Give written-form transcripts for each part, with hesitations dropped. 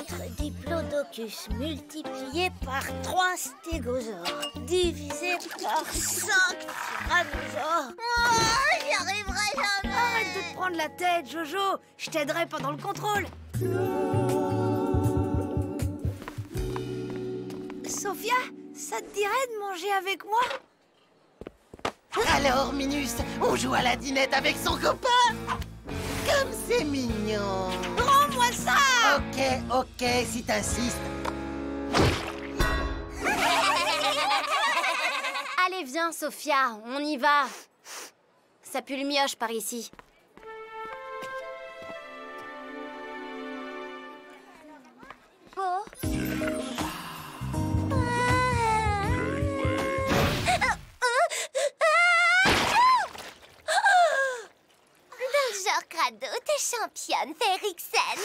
4 diplodocus multiplié par 3 stégosaures divisé par 5 tyrannosaures. Oh, j'y arriverai jamais. Arrête de te prendre la tête, Jojo. Je t'aiderai pendant le contrôle. Sophia, ça te dirait de manger avec moi? Alors, Minus, on joue à la dinette avec son copain. Comme c'est mignon. Rends-moi ça! Ok, si t'insistes. Allez, viens, Sophia, on y va. Ça pue le mioche par ici. Oh. Bonjour, Crado, t'es championne, Férixen.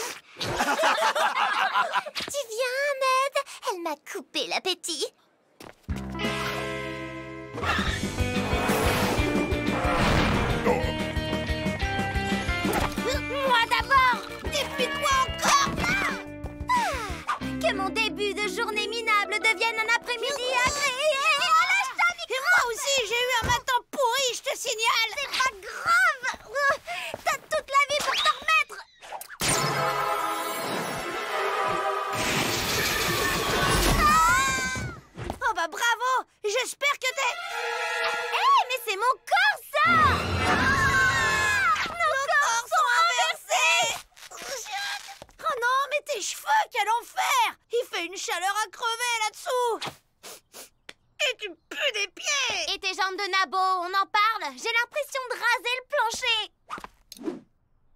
Tu viens, Ahmed? Elle m'a coupé l'appétit. Moi d'abord! Et puis toi encore! Que mon début de journée minable devienne un après-midi agréé! Et moi aussi, j'ai eu un matin pourri, je te signale. C'est pas grave! T'as toute la vie pour t'en remettre! Oh bah bravo! J'espère que t'es... Hé, mais c'est mon corps, ça! Nos corps sont inversés! Oh non, mais tes cheveux, quel enfer! Il fait une chaleur à crever là-dessous. Et tu pues des pieds. Et tes jambes de nabo, on en parle? J'ai l'impression de raser le plancher!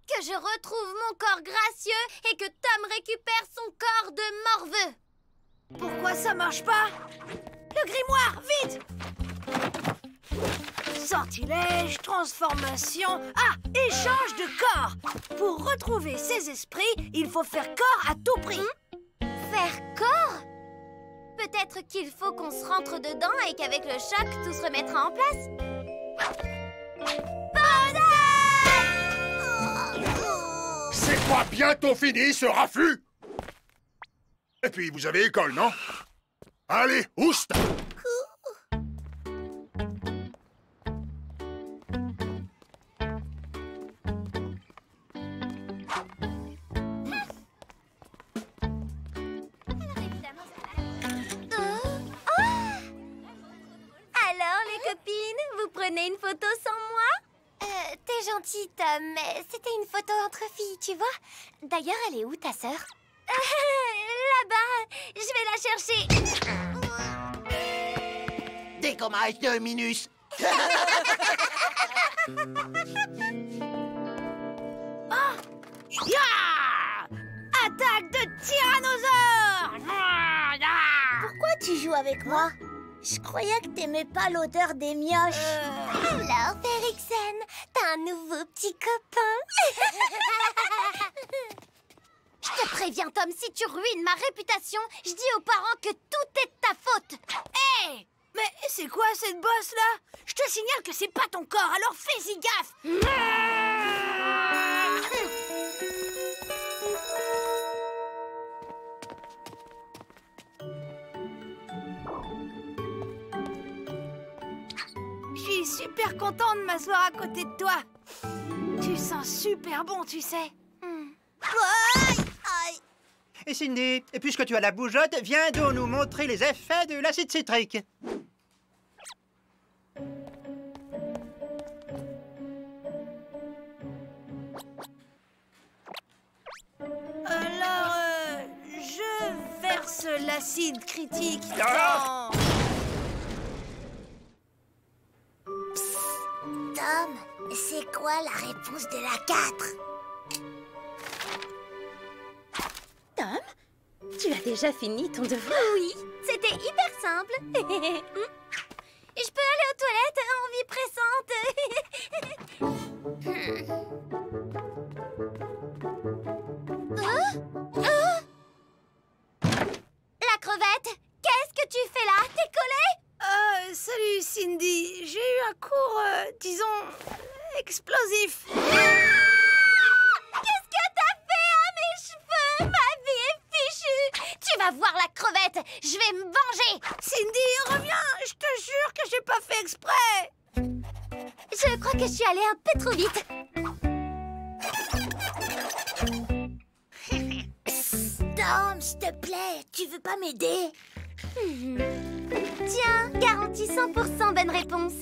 Que je retrouve mon corps gracieux et que Tom récupère son corps de morveux! Pourquoi ça marche pas? Le grimoire, vite! Sortilège, transformation... Ah, échange de corps! Pour retrouver ses esprits, il faut faire corps à tout prix. Faire corps? Peut-être qu'il faut qu'on se rentre dedans et qu'avec le choc, tout se remettra en place. C'est pas bientôt fini ce raffut? Et puis vous avez école, non? Allez, oust! Alors, les copines, vous prenez une photo sans moi? T'es gentille, Tom, mais c'était une photo entre filles, tu vois. D'ailleurs, elle est où, ta sœur? Là-bas, je vais la chercher. Décommage de Minus. Ya! Attaque de tyrannosaure! Pourquoi tu joues avec moi? Je croyais que t'aimais pas l'odeur des mioches. Alors, Férixen, t'as un nouveau petit copain? Je te préviens, Tom, si tu ruines ma réputation, je dis aux parents que tout est de ta faute. Hé! Mais c'est quoi cette bosse-là? Je te signale que c'est pas ton corps, alors fais-y gaffe! Je suis super contente de m'asseoir à côté de toi. Tu sens super bon, tu sais. Et Cindy, puisque tu as la bougeotte, viens donc nous montrer les effets de l'acide citrique. Alors, je verse l'acide critique Ah! dans... Tom, c'est quoi la réponse de la 4? Tom, tu as déjà fini ton devoir? Oui, c'était hyper simple. Et je peux aller aux toilettes en vie pressante. La crevette, qu'est-ce que tu fais là? T'es collée? Salut Cindy, j'ai eu un cours, disons, explosif. Qu'est-ce que t'as fait à mes cheveux? Ma vie est dois voir la crevette. Je vais me venger. Cindy, reviens. Je te jure que j'ai pas fait exprès. Je crois que je suis allée un peu trop vite. Tom, s'il te plaît, tu veux pas m'aider? Tiens, garantie 100% bonne réponse.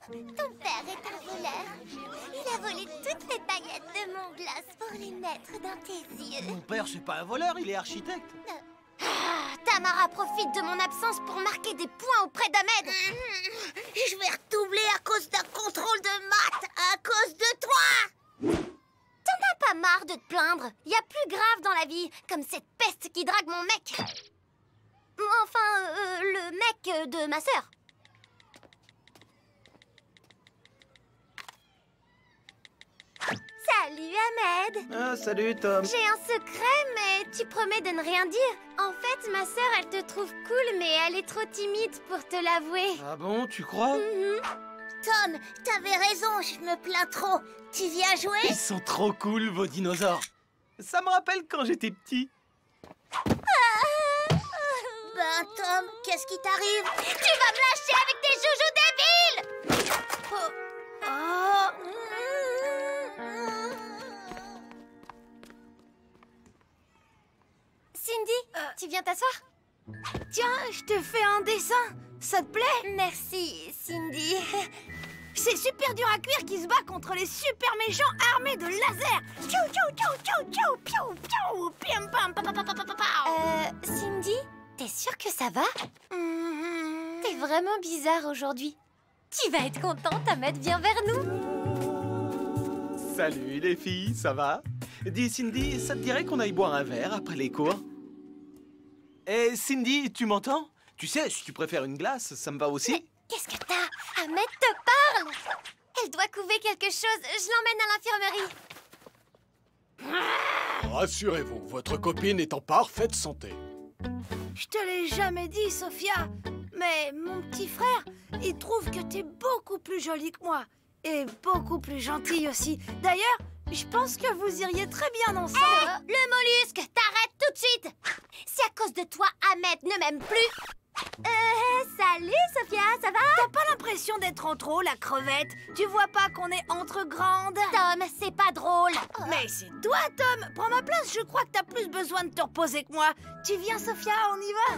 Ton père est un voleur. Il a volé toutes les paillettes de mon glace pour les mettre dans tes yeux. Mon père, c'est pas un voleur, il est architecte. Tamara profite de mon absence pour marquer des points auprès d'Ahmed. Je vais redoubler à cause d'un contrôle de maths, à cause de toi. T'en as pas marre de te plaindre? Y a plus grave dans la vie, comme cette peste qui drague mon mec. Enfin, le mec de ma sœur. Salut Ahmed. Ah, salut Tom. J'ai un secret, mais tu promets de ne rien dire. En fait, ma sœur, elle te trouve cool, mais elle est trop timide pour te l'avouer. Ah bon, tu crois? Tom, t'avais raison, je me plains trop. Tu viens jouer? Ils sont trop cool, vos dinosaures. Ça me rappelle quand j'étais petit. Ben, Tom, qu'est-ce qui t'arrive? Tu vas me lâcher avec tes joujoux débiles! Cindy, tu viens t'asseoir? Tiens, je te fais un dessin. Ça te plaît? Merci, Cindy. C'est super dur à cuire qui se bat contre les super méchants armés de lasers. Tchou tchou tchou tchou tchou piou piou piam pam pa pa pa pa pa pa. Cindy, t'es sûre que ça va? T'es vraiment bizarre aujourd'hui. Tu vas être contente, Ahmed vient vers nous. Salut les filles, ça va? Dis Cindy, ça te dirait qu'on aille boire un verre après les cours? Eh Cindy, tu m'entends? Tu sais, si tu préfères une glace, ça me va aussi. Mais qu'est-ce que t'as? Ahmed te parle. Elle doit couver quelque chose. Je l'emmène à l'infirmerie. Rassurez-vous, votre copine est en parfaite santé. Je te l'ai jamais dit, Sophia, mais mon petit frère, il trouve que t'es beaucoup plus jolie que moi. Et beaucoup plus gentille aussi. D'ailleurs, je pense que vous iriez très bien ensemble. Le mollusque, t'arrêtes tout de suite. Si à cause de toi, Ahmed ne m'aime plus... salut Sophia, ça va? T'as pas l'impression d'être en trop, la crevette? Tu vois pas qu'on est entre grandes? Tom, c'est pas drôle. Mais c'est toi, Tom. Prends ma place, je crois que t'as plus besoin de te reposer que moi. Tu viens, Sophia, on y va?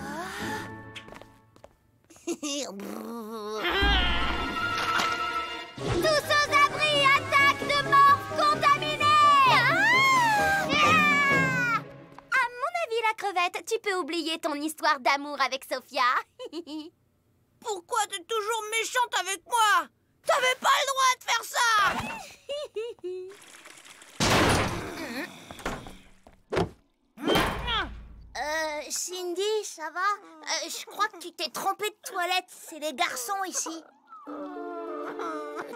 Tous aux abris, attaque de morts contaminés! À mon avis, la crevette, tu peux oublier ton histoire d'amour avec Sophia. Pourquoi t'es toujours méchante avec moi? T'avais pas le droit de faire ça! Cindy, ça va? Je crois que tu t'es trompée de toilette. C'est les garçons ici.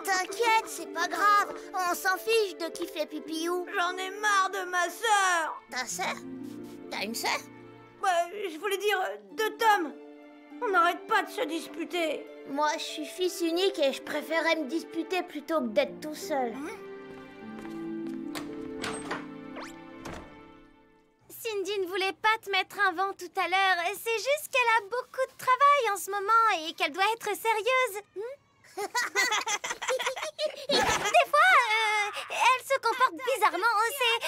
T'inquiète, c'est pas grave. On s'en fiche de qui fait pipi où. J'en ai marre de ma sœur. Ta sœur? T'as une sœur? Ouais, je voulais dire de Tom. On n'arrête pas de se disputer. Moi, je suis fils unique et je préférais me disputer plutôt que d'être tout seul. Cindy ne voulait pas te mettre un vent tout à l'heure. C'est juste qu'elle a beaucoup de travail en ce moment et qu'elle doit être sérieuse. Des fois, elle se comporte bizarrement.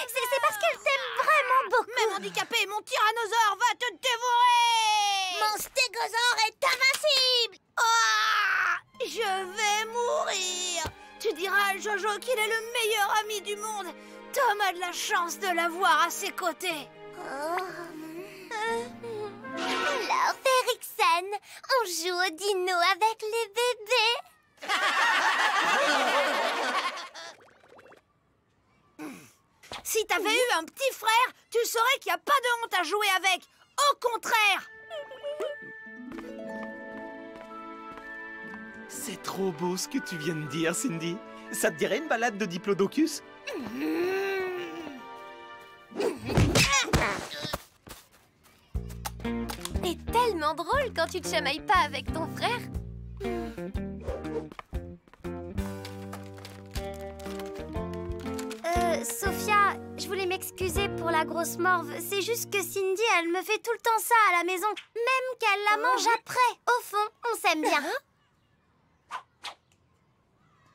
C'est parce qu'elle t'aime vraiment beaucoup. Même handicapé, mon tyrannosaure va te dévorer. Mon stégosaure est invincible. Ah, je vais mourir. Tu diras à Jojo qu'il est le meilleur ami du monde. Tom a de la chance de l'avoir à ses côtés. Alors, Férixen, on joue au dino avec les bébés. Si t'avais eu un petit frère, tu saurais qu'il n'y a pas de honte à jouer avec. Au contraire. C'est trop beau ce que tu viens de dire, Cindy. Ça te dirait une balade de Diplodocus? C'est tellement drôle quand tu te chamailles pas avec ton frère. Sophia, je voulais m'excuser pour la grosse morve. C'est juste que Cindy, elle me fait tout le temps ça à la maison. Même qu'elle la mange après. Au fond, on s'aime bien.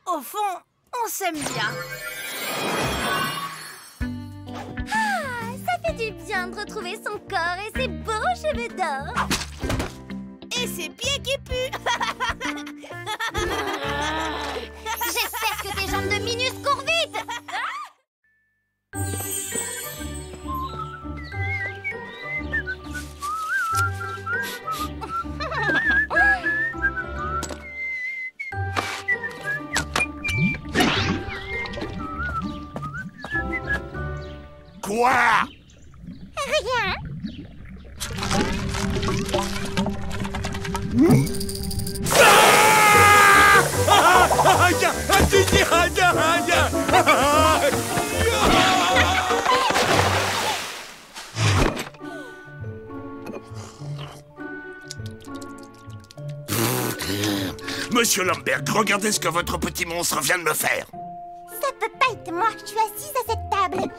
Au fond, on s'aime bien. Ah, ça fait du bien de retrouver son corps et ses beaux cheveux d'or. Et ses pieds qui puent. J'espère que tes jambes de Minus courent vite. Quoi? Rien. Monsieur Lamberg, regardez ce que votre petit monstre vient de me faire. Ça peut pas être moi, je suis assise à cette table.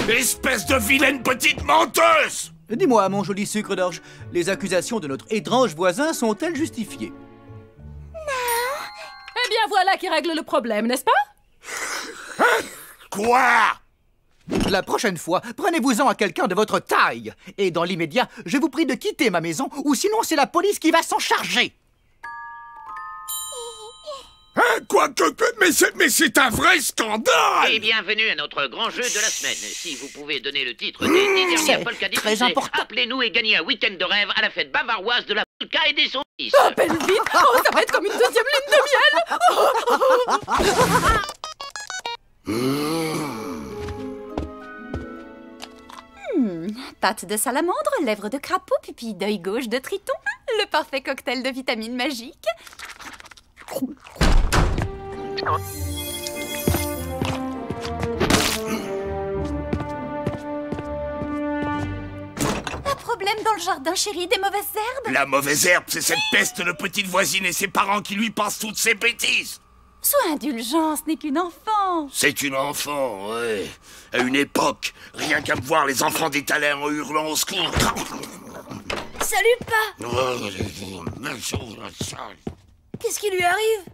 Espèce de vilaine petite menteuse! Dis-moi, mon joli sucre d'orge, les accusations de notre étrange voisin sont-elles justifiées? Eh bien, voilà qui règle le problème, n'est-ce pas? Quoi? La prochaine fois, prenez-vous-en à quelqu'un de votre taille. Et dans l'immédiat, je vous prie de quitter ma maison, ou sinon c'est la police qui va s'en charger. Mais c'est un vrai scandale! Et bienvenue à notre grand jeu de la semaine. Si vous pouvez donner le titre des 10 dernières polkas diffusées, appelez-nous et gagnez un week-end de rêve à la fête bavaroise de la polka et des saucisses. Appelle vite. Oh, ça va être comme une deuxième lune de miel. Pâte de salamandre, lèvres de crapaud, pupille d'œil gauche de triton. Le parfait cocktail de vitamines magiques. Un problème dans le jardin, chérie, des mauvaises herbes? La mauvaise herbe, c'est cette peste de petite voisine et ses parents qui lui pensent toutes ces bêtises. Sois indulgent, ce n'est qu'une enfant. C'est une enfant, ouais. À une époque, rien qu'à me voir les enfants d'étalers en hurlant au secours. Salut, pas. Qu'est-ce qui lui arrive?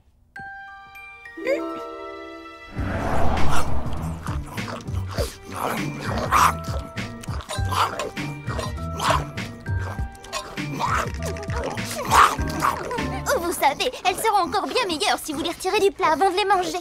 Oh, vous savez, elles seront encore bien meilleures si vous les retirez du plat avant de les manger.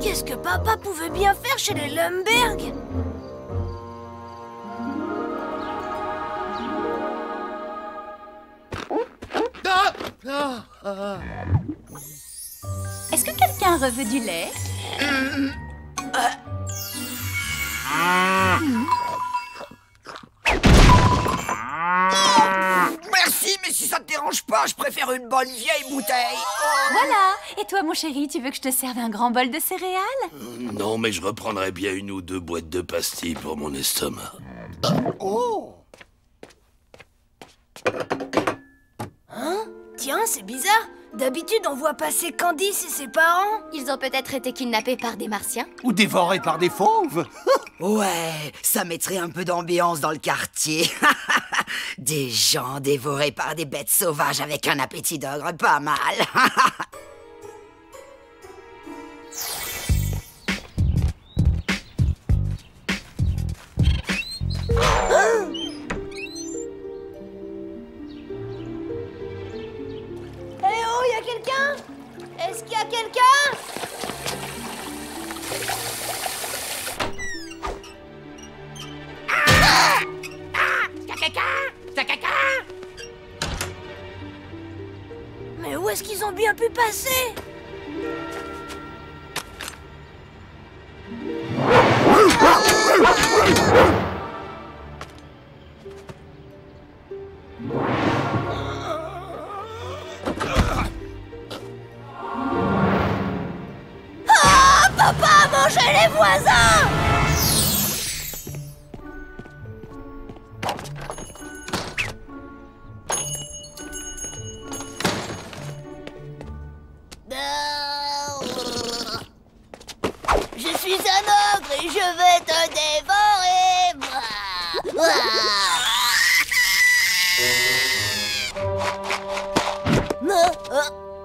Qu'est-ce que papa pouvait bien faire chez les Lamberg? Est-ce que quelqu'un reveut du lait? Merci, mais si ça te dérange pas, je préfère une bonne vieille bouteille. Voilà. Et toi, mon chéri, tu veux que je te serve un grand bol de céréales? Non, mais je reprendrais bien une ou deux boîtes de pastilles pour mon estomac. Oh! Hein? Tiens, c'est bizarre. D'habitude, on voit passer Candice et ses parents. Ils ont peut-être été kidnappés par des martiens. Ou dévorés par des fauves. Ouais, ça mettrait un peu d'ambiance dans le quartier. Des gens dévorés par des bêtes sauvages avec un appétit d'ogre pas mal. Eh oh, y a quelqu'un? Est-ce qu'il y a quelqu'un? Mais où est-ce qu'ils ont bien pu passer? peux pas manger les voisins! Je suis un ogre et je vais te dévorer.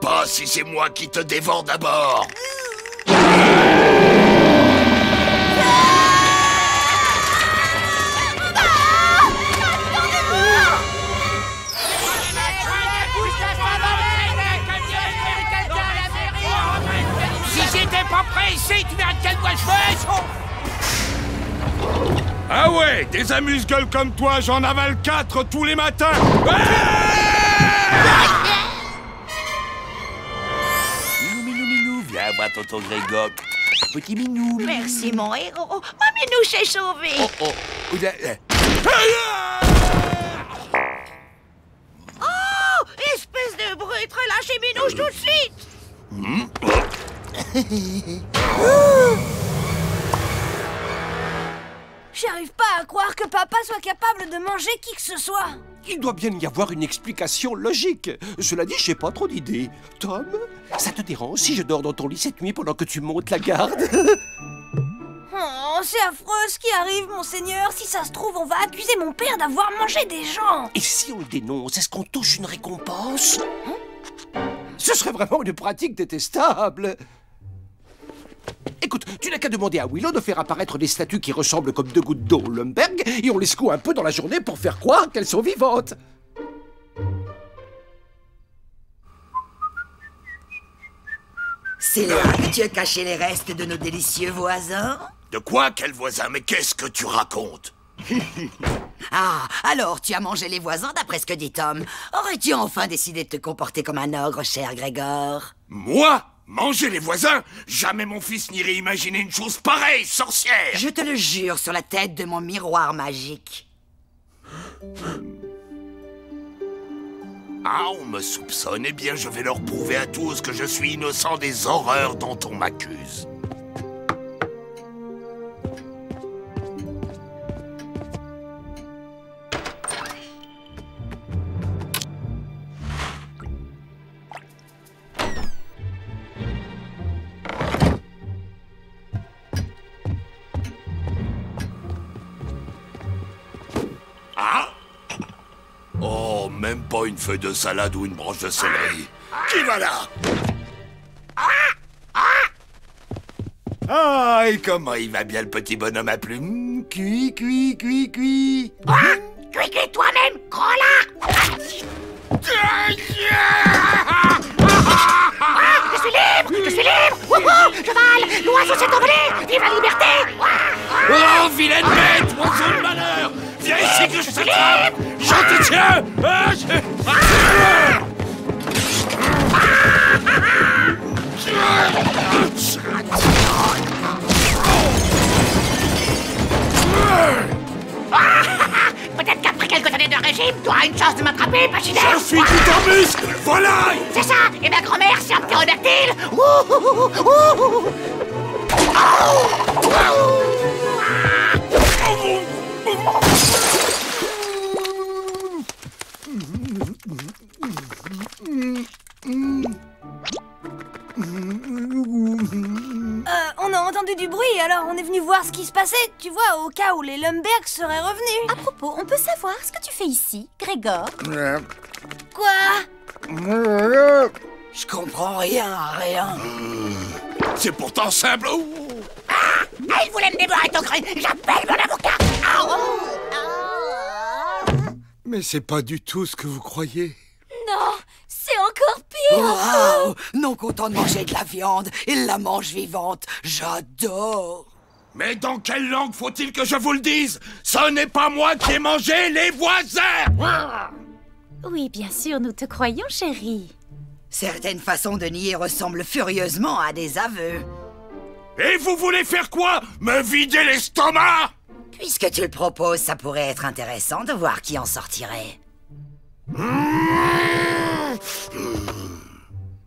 Pas si c'est moi qui te dévore d'abord. Si j'étais pas prêt ici, tu verrais de quel doigt je fais. Ah ouais, des amuse-gueules comme toi, j'en avale 4 tous les matins. Minou, viens voir tonton Grégor. Petit minou. Merci, mon héros. Ma minouche est sauvée. Oh. Oh, espèce de brute, relâchez Minouche tout de suite. J'arrive pas à croire que papa soit capable de manger qui que ce soit. Il doit bien y avoir une explication logique. Cela dit, j'ai pas trop d'idées. Tom, ça te dérange si je dors dans ton lit cette nuit pendant que tu montes la garde? Oh, c'est affreux ce qui arrive, monseigneur. Si ça se trouve, on va accuser mon père d'avoir mangé des gens. Et si on le dénonce, est-ce qu'on touche une récompense? Ce serait vraiment une pratique détestable. Écoute, tu n'as qu'à demander à Willow de faire apparaître des statues qui ressemblent comme 2 gouttes d'eau au Lumberg et on les secoue un peu dans la journée pour faire croire qu'elles sont vivantes. C'est là que tu as caché les restes de nos délicieux voisins? De quoi, quel voisin? Mais qu'est-ce que tu racontes? Ah, alors tu as mangé les voisins d'après ce que dit Tom. Aurais-tu enfin décidé de te comporter comme un ogre, cher Grégor? Moi? Manger les voisins? Jamais mon fils n'irait imaginer une chose pareille, sorcière! Je te le jure sur la tête de mon miroir magique. Ah, on me soupçonne. Eh bien, je vais leur prouver à tous que je suis innocent des horreurs dont on m'accuse. Ah! Oh, même pas une feuille de salade ou une branche de céleri. Qui va là? Ah, et comment il va bien le petit bonhomme à plumes? Cuit. Cuis toi-même, gros là! Je suis libre! Wouhou! Cheval! L'oiseau s'est envolé! Vive la liberté! Oh, vilaine bête! Oiseau de malheur! Viens ici que je t'attrape! Je te tiens! Peut-être qu'après quelques années de régime, tu auras une chance de m'attraper, Pachyderme! Je suis tout en muscle! Volaille! C'est ça! Et ma grand-mère, c'est un ptérodactyle! On a entendu du bruit, alors on est venu voir ce qui se passait, tu vois, au cas où les Lumberg seraient revenus. À propos, on peut savoir ce que tu fais ici, Grégor? Quoi? Je comprends rien. C'est pourtant simple! Il voulait me dévorer ton cru! J'appelle mon avocat! Mais c'est pas du tout ce que vous croyez. Non, c'est encore pire. Wow! Non content de manger de la viande, il la mange vivante. J'adore. Mais dans quelle langue faut-il que je vous le dise? Ce n'est pas moi qui ai mangé les voisins! Oui, bien sûr, nous te croyons, chérie. Certaines façons de nier ressemblent furieusement à des aveux. Et vous voulez faire quoi? Me vider l'estomac? Puisque tu le proposes, ça pourrait être intéressant de voir qui en sortirait.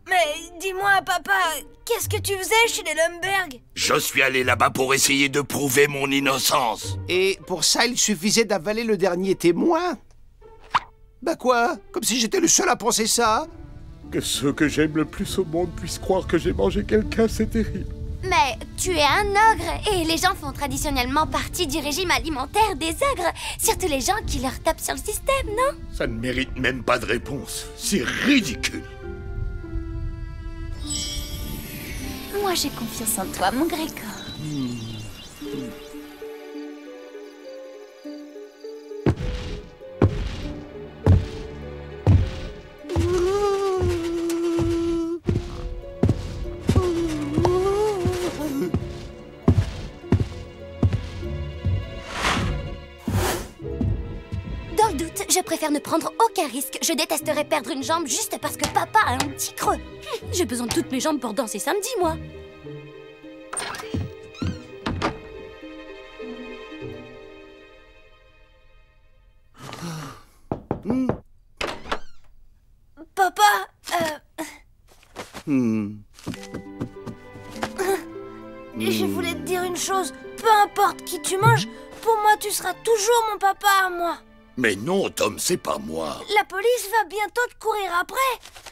Mais Mais dis-moi, papa, qu'est-ce que tu faisais chez les Lumberg? Je suis allé là-bas pour essayer de prouver mon innocence. Et pour ça, il suffisait d'avaler le dernier témoin? Bah quoi? Comme si j'étais le seul à penser ça? Que ceux que j'aime le plus au monde puissent croire que j'ai mangé quelqu'un, c'est terrible. Mais tu es un ogre et les gens font traditionnellement partie du régime alimentaire des ogres. Surtout les gens qui leur tapent sur le système, non? Ça ne mérite même pas de réponse. C'est ridicule. Moi, j'ai confiance en toi, mon Grégor. Dans le doute, je préfère ne prendre aucun risque. Je détesterais perdre une jambe juste parce que papa a un petit creux. J'ai besoin de toutes mes jambes pour danser samedi, moi. Papa, je voulais te dire une chose. Peu importe qui tu manges, pour moi tu seras toujours mon papa à moi. Mais non, Tom, c'est pas moi. La police va bientôt te courir après.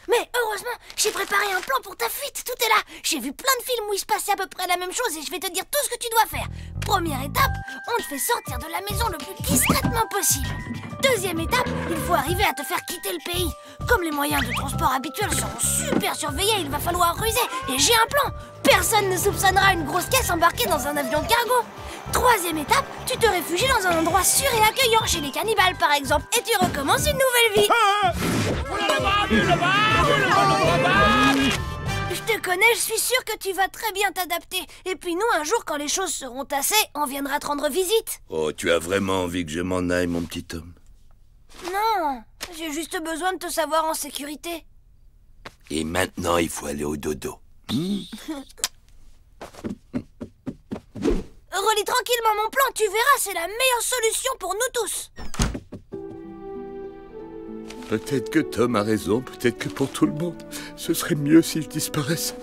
Mais heureusement, j'ai préparé un plan pour ta fuite. Tout est là. J'ai vu plein de films où il se passait à peu près la même chose et je vais te dire tout ce que tu dois faire. Première étape, on te fait sortir de la maison le plus discrètement possible. Deuxième étape, il faut arriver à te faire quitter le pays. Comme les moyens de transport habituels seront super surveillés, il va falloir ruser. Et j'ai un plan. Personne ne soupçonnera une grosse caisse embarquée dans un avion cargo. Troisième étape, tu te réfugies dans un endroit sûr et accueillant, chez les cannibales par exemple, et tu recommences une nouvelle vie. Je te connais, je suis sûre que tu vas très bien t'adapter. Et puis nous, un jour, quand les choses seront tassées, on viendra te rendre visite. Oh, tu as vraiment envie que je m'en aille, mon petit Tom? Non, j'ai juste besoin de te savoir en sécurité. Et maintenant, il faut aller au dodo. Relis tranquillement mon plan, tu verras, c'est la meilleure solution pour nous tous. Peut-être que Tom a raison, peut-être que pour tout le monde, ce serait mieux si je disparaisse.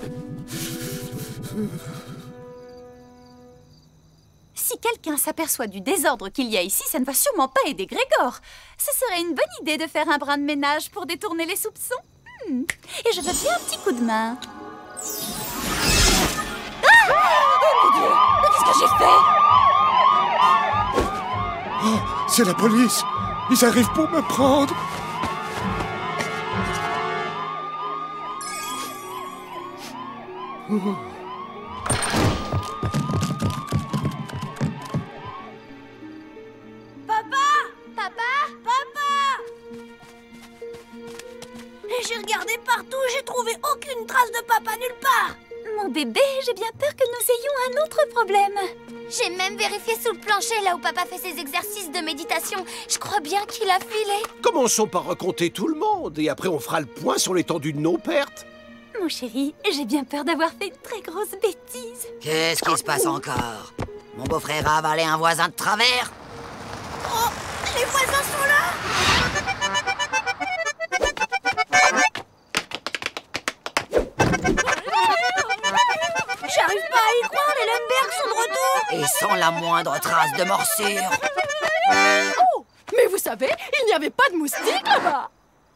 Si quelqu'un s'aperçoit du désordre qu'il y a ici, ça ne va sûrement pas aider Grégor. Ce serait une bonne idée de faire un brin de ménage pour détourner les soupçons. Et je veux bien un petit coup de main. Ah! Oh mon Dieu! Mais qu'est-ce que j'ai fait? Oh, c'est la police! Ils arrivent pour me prendre! Oh. J'ai regardé partout, j'ai trouvé aucune trace de papa nulle part. Mon bébé, j'ai bien peur que nous ayons un autre problème. J'ai même vérifié sous le plancher, là où papa fait ses exercices de méditation. Je crois bien qu'il a filé. Commençons par raconter tout le monde, et après on fera le point sur l'étendue de nos pertes. Mon chéri, j'ai bien peur d'avoir fait une très grosse bêtise. Qu'est-ce qui se passe encore? Mon beau-frère a avalé un voisin de travers? Oh, les voisins sont là! J'arrive pas à y croire, les Lumberg sont de retour! Et sans la moindre trace de morsure. Oh! Mais vous savez, il n'y avait pas de moustiques là-bas!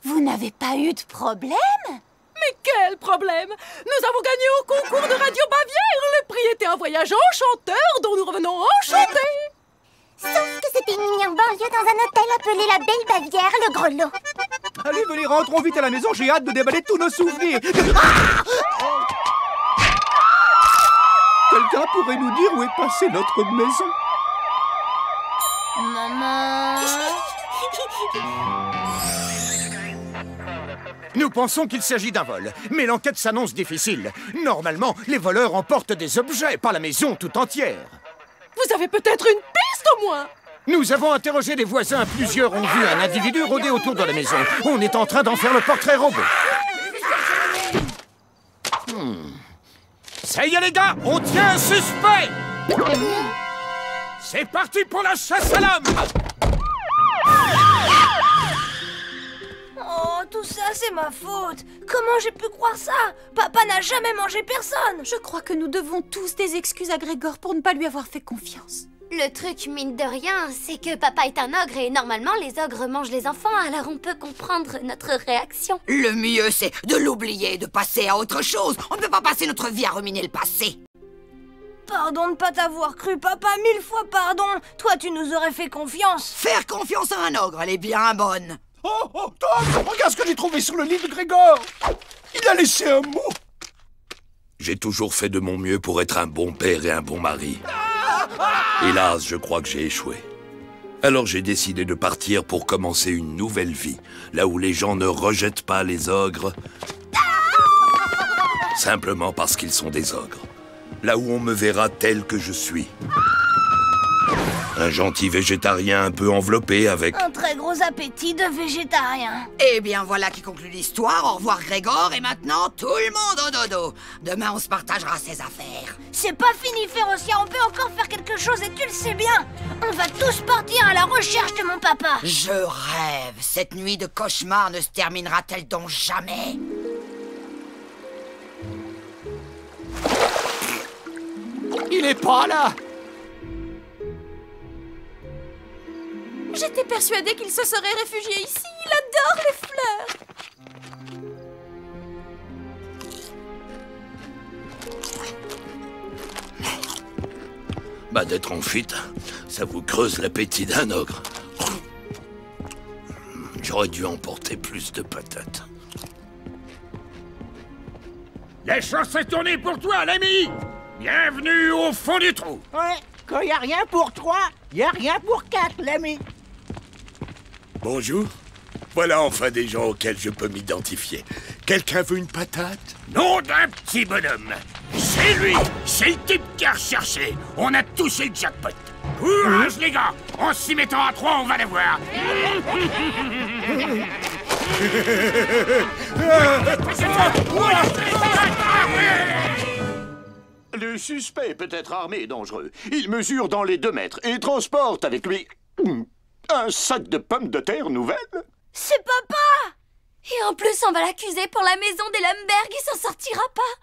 Vous n'avez pas eu de problème? Mais quel problème! Nous avons gagné au concours de Radio Bavière! Le prix était un voyage enchanteur dont nous revenons enchantés! Sauf que c'était une nuit en banlieue dans un hôtel appelé la Belle Bavière, le Grelot. Allez, venez, rentrons vite à la maison, j'ai hâte de déballer tous nos souvenirs. Quelqu'un pourrait nous dire où est passée notre maison? Maman... Nous pensons qu'il s'agit d'un vol, mais l'enquête s'annonce difficile. Normalement, les voleurs emportent des objets, pas la maison tout entière. Vous avez peut-être une piste au moins? Nous avons interrogé les voisins, plusieurs ont vu un individu rôder autour de la maison. On est en train d'en faire le portrait robot. Ça y est les gars, on tient un suspect. C'est parti pour la chasse à l'homme. Oh, tout tout ça, c'est ma faute. Comment j'ai pu croire ça? Papa n'a jamais mangé personne. Je crois que nous devons tous des excuses à Grégor pour ne pas lui avoir fait confiance. Le truc, mine de rien, c'est que papa est un ogre et normalement les ogres mangent les enfants, alors on peut comprendre notre réaction. Le mieux, c'est de l'oublier, de passer à autre chose. On ne peut pas passer notre vie à ruminer le passé. Pardon de ne pas t'avoir cru, papa, 1000 fois pardon. Toi, tu nous aurais fait confiance. Faire confiance à un ogre, elle est bien bonne. Oh, Tom, regarde ce que j'ai trouvé sur le lit de Grégor. Il a laissé un mot. J'ai toujours fait de mon mieux pour être un bon père et un bon mari. Hélas, je crois que j'ai échoué. Alors j'ai décidé de partir pour commencer une nouvelle vie, là où les gens ne rejettent pas les ogres, simplement parce qu'ils sont des ogres. Là où on me verra tel que je suis. Un gentil végétarien un peu enveloppé avec... Un très gros appétit de végétarien. Eh bien, voilà qui conclut l'histoire. Au revoir, Grégor. Et maintenant, tout le monde au dodo. Demain, on se partagera ses affaires. C'est pas fini, Férocia. On peut encore faire quelque chose et tu le sais bien. On va tous partir à la recherche de mon papa. Je rêve. Cette nuit de cauchemar ne se terminera-t-elle donc jamais? Il est pas là. J'étais persuadée qu'il se serait réfugié ici. Il adore les fleurs. Bah, d'être en fuite, ça vous creuse l'appétit d'un ogre. J'aurais dû emporter plus de patates. La chance est tournée pour toi, l'ami. Bienvenue au fond du trou. Ouais, quand y a rien pour 3, y a rien pour 4, l'ami. Bonjour. Voilà enfin des gens auxquels je peux m'identifier. Quelqu'un veut une patate? Nom d'un petit bonhomme. C'est lui. C'est le type qui a recherché. On a touché le jackpot. Courage, les gars. En s'y mettant à 3, on va les voir. Le suspect peut être armé et dangereux. Il mesure dans les 2 mètres et transporte avec lui un sac de pommes de terre nouvelles. C'est papa! Et en plus, on va l'accuser pour la maison des Lemberg, il s'en sortira pas.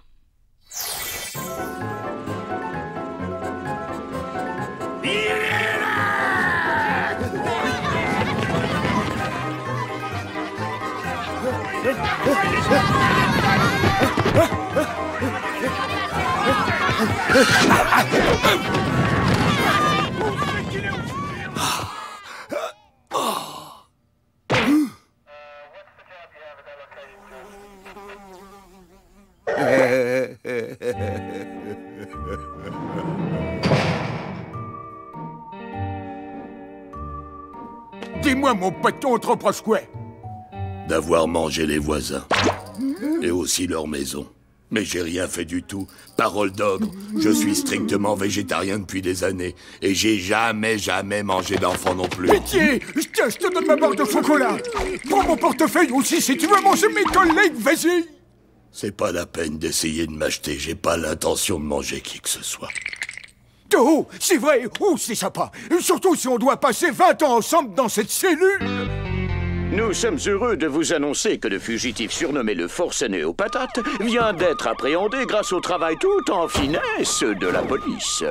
Dis-moi, mon poton trop proche quoi? D'avoir mangé les voisins. Et aussi leur maison. Mais j'ai rien fait du tout. Parole d'ogre, je suis strictement végétarien depuis des années. Et j'ai jamais mangé d'enfant non plus. Pitié! Tiens, je te donne ma barre de chocolat! Prends mon portefeuille aussi si tu veux manger mes collègues, vas-y! C'est pas la peine d'essayer de m'acheter. J'ai pas l'intention de manger qui que ce soit. Oh, c'est vrai! Oh, c'est sympa! Surtout si on doit passer 20 ans ensemble dans cette cellule! Nous sommes heureux de vous annoncer que le fugitif surnommé le forcené aux patates vient d'être appréhendé grâce au travail tout en finesse de la police.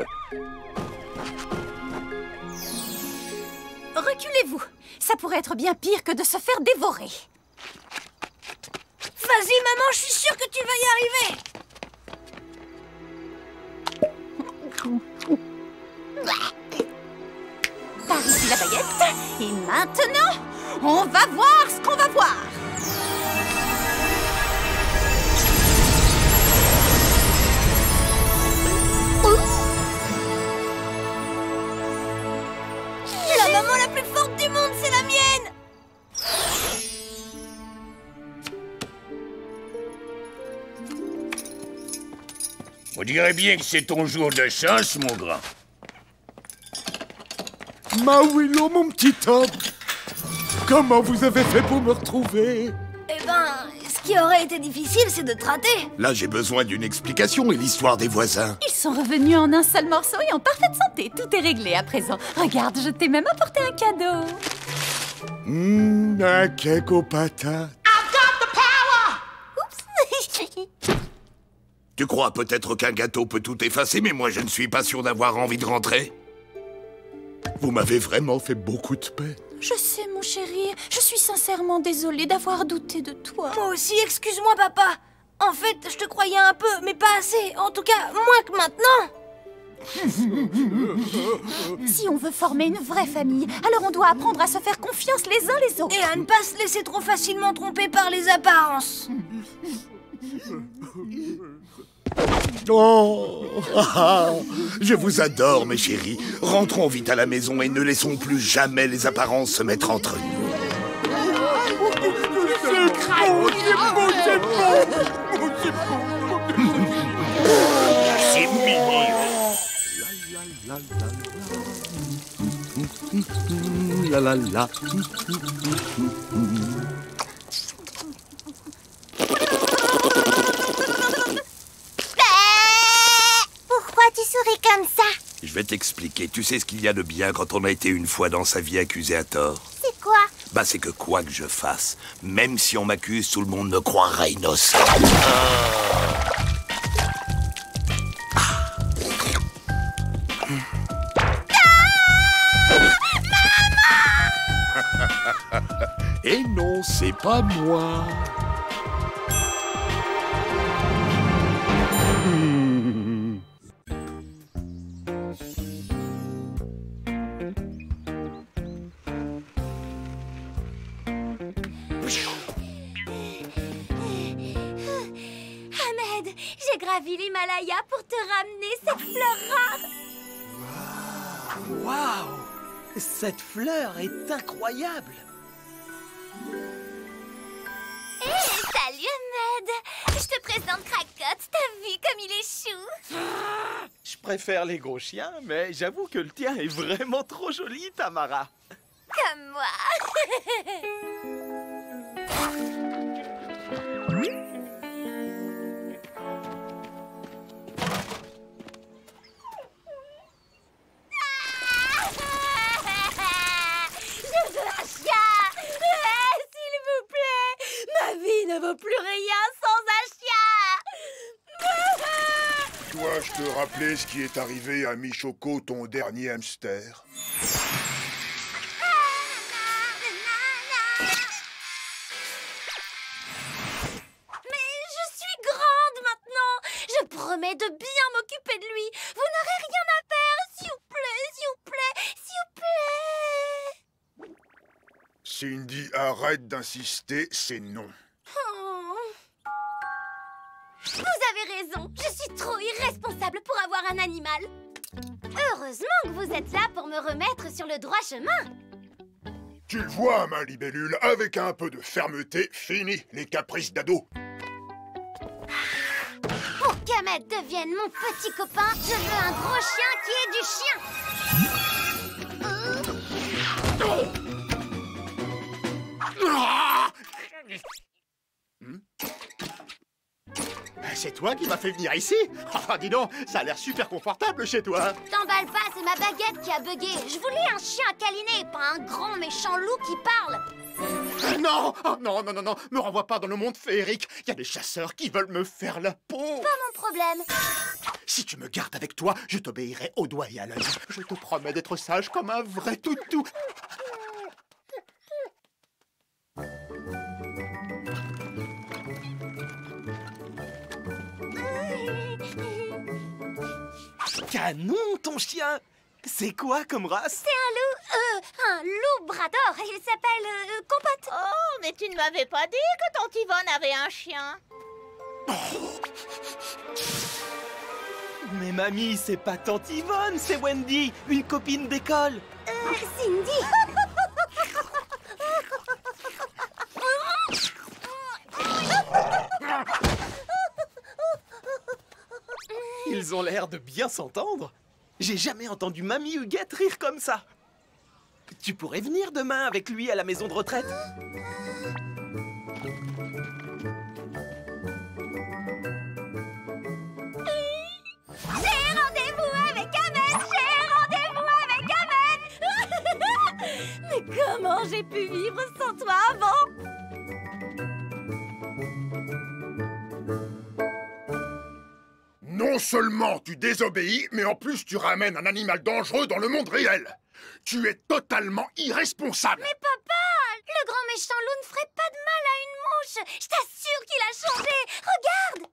Reculez-vous. Ça pourrait être bien pire que de se faire dévorer. Vas-y, maman, je suis sûre que tu vas y arriver. Par ici la baguette. Et maintenant, on va voir ce qu'on va voir. La maman la plus forte du monde, c'est la mienne. On dirait bien que c'est ton jour de chance, mon grand. Mawilo, mon petit Tom. Comment vous avez fait pour me retrouver? Eh ben, ce qui aurait été difficile, c'est de te rater. Là, j'ai besoin d'une explication et l'histoire des voisins. Ils sont revenus en un seul morceau et en parfaite santé. Tout est réglé à présent. Regarde, je t'ai même apporté un cadeau. Un cake aux patates. Tu crois peut-être qu'un gâteau peut tout effacer, mais moi je ne suis pas sûr d'avoir envie de rentrer. Vous m'avez vraiment fait beaucoup de peine. Je sais, mon chéri. Je suis sincèrement désolée d'avoir douté de toi. Moi aussi, excuse-moi, papa. En fait, je te croyais un peu, mais pas assez. En tout cas, moins que maintenant. Si on veut former une vraie famille, alors on doit apprendre à se faire confiance les uns les autres. Et à ne pas se laisser trop facilement tromper par les apparences. Oh, je vous adore, mes chéris. Rentrons vite à la maison et ne laissons plus jamais les apparences se mettre entre nous. C'est mignon. La la la. Pourquoi tu souris comme ça? Je vais t'expliquer. Tu sais ce qu'il y a de bien quand on a été une fois dans sa vie accusé à tort? C'est quoi? Bah c'est que quoi que je fasse, même si on m'accuse, tout le monde me croira innocent. Et non, c'est pas moi. Ahmed, j'ai gravi l'Himalaya pour te ramener cette fleur rare. Waouh! Cette fleur est incroyable! Salut Ahmed! Je te présente Cracotte, t'as vu comme il est chou? Je préfère les gros chiens, mais j'avoue que le tien est vraiment trop joli, Tamara. Comme moi. Ne vaut plus rien sans un chien. Dois-je te rappeler ce qui est arrivé à Michoko, ton dernier hamster? Mais je suis grande maintenant. Je promets de bien m'occuper de lui. Vous n'aurez rien à faire, s'il vous plaît, s'il vous plaît, s'il vous plaît. Cindy, arrête d'insister, c'est non. Vous avez raison, je suis trop irresponsable pour avoir un animal. Heureusement que vous êtes là pour me remettre sur le droit chemin. Tu le vois, ma libellule, avec un peu de fermeté, fini les caprices d'ado. Pour qu'Ahmed devienne mon petit copain, je veux un gros chien qui est du chien. C'est toi qui m'as fait venir ici? Ah, dis donc, ça a l'air super confortable chez toi. T'emballes pas, c'est ma baguette qui a bugué. Je voulais un chien à câliner, pas un grand méchant loup qui parle. Non, oh, non, non, non, non, me renvoie pas dans le monde féerique. Il y a des chasseurs qui veulent me faire la peau. Pas mon problème. Si tu me gardes avec toi, je t'obéirai au doigt et à l'œil. Je te promets d'être sage comme un vrai toutou. Canon, ton chien! C'est quoi comme race? C'est un loup brador. Il s'appelle Compote. Oh, mais tu ne m'avais pas dit que tante Yvonne avait un chien. Mais mamie, c'est pas tante Yvonne, c'est Wendy, une copine d'école. Cindy. Ils ont l'air de bien s'entendre. J'ai jamais entendu mamie Huguette rire comme ça. Tu pourrais venir demain avec lui à la maison de retraite? J'ai rendez-vous avec Ahmed. J'ai rendez-vous avec Ahmed. Mais comment j'ai pu vivre sans toi avant? Non seulement tu désobéis, mais en plus tu ramènes un animal dangereux dans le monde réel. Tu es totalement irresponsable. Mais papa, le grand méchant loup ne ferait pas de mal à une mouche. Je t'assure qu'il a changé. Regarde.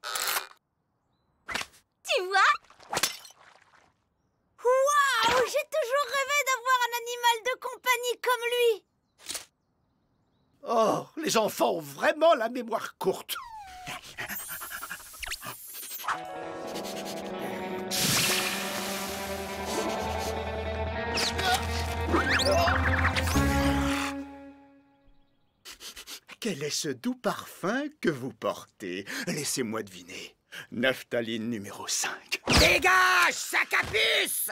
Tu vois? Waouh! J'ai toujours rêvé d'avoir un animal de compagnie comme lui. Oh, les enfants ont vraiment la mémoire courte. Quel est ce doux parfum que vous portez? Laissez-moi deviner. Naphtaline numéro 5. Dégage, sac à puce!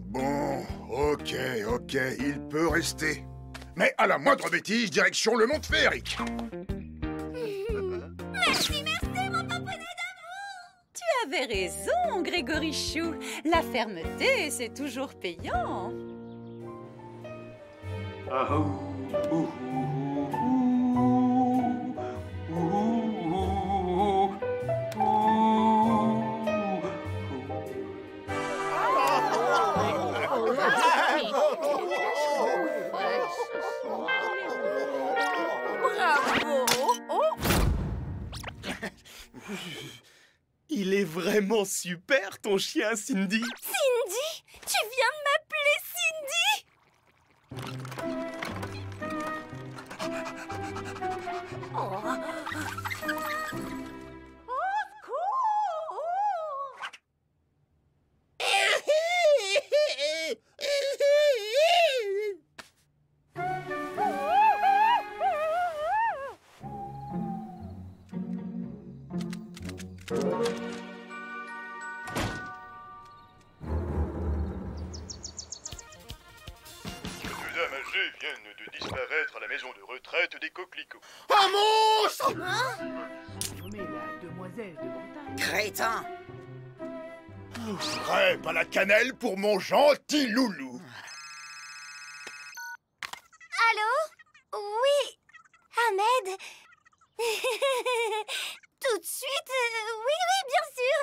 Bon, ok, il peut rester. Mais à la moindre bêtise, direction le monde féerique. Merci, mon papounet d'amour. Tu avais raison, Grégory Chou. La fermeté, c'est toujours payant. Il est vraiment super, ton chien, Cindy. Cindy? Tu viens de m'appeler Cindy? Oh. Viennent de disparaître à la maison de retraite des coquelicots. Un monstre! Crétin! Crêpe à la cannelle pour mon gentil loulou. Allô? Oui, Ahmed. Tout de suite? Oui, bien sûr.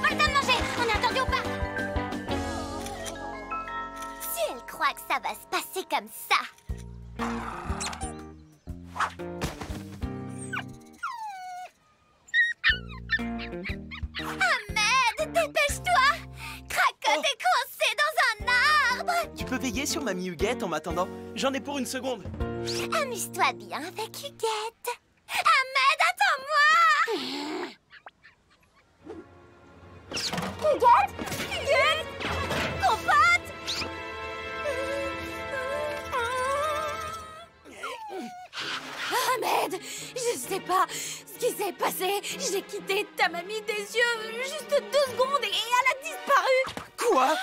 Pas le temps de manger. On est attendu ou pas? Si elle croit que ça va se passer comme ça. Ahmed, dépêche-toi! Cracotte est coincé dans un arbre! Tu peux veiller sur Mamie Huguette en m'attendant? J'en ai pour une seconde. Amuse-toi bien avec Huguette. Ahmed, attends-moi! Huguette? Compote! Ahmed, je sais pas ce qui s'est passé. J'ai quitté ta mamie des yeux juste 2 secondes et elle a disparu. Quoi?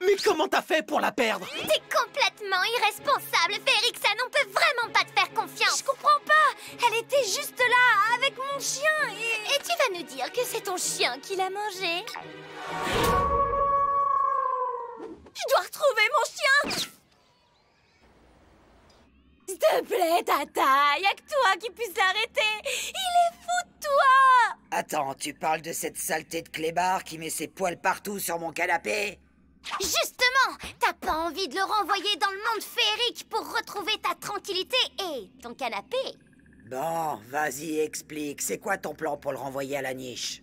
Mais comment t'as fait pour la perdre? T'es complètement irresponsable, Férixen. On peut vraiment pas te faire confiance. Je comprends pas. Elle était juste là avec mon chien et tu vas nous dire que c'est ton chien qui l'a mangé. Je dois retrouver mon chien. S'il te plaît, Tata, y'a que toi qui puisse l'arrêter. Il est fou de toi. Attends, tu parles de cette saleté de clébard qui met ses poils partout sur mon canapé? Justement, t'as pas envie de le renvoyer dans le monde féerique pour retrouver ta tranquillité et ton canapé? Bon, vas-y, explique. C'est quoi ton plan pour le renvoyer à la niche?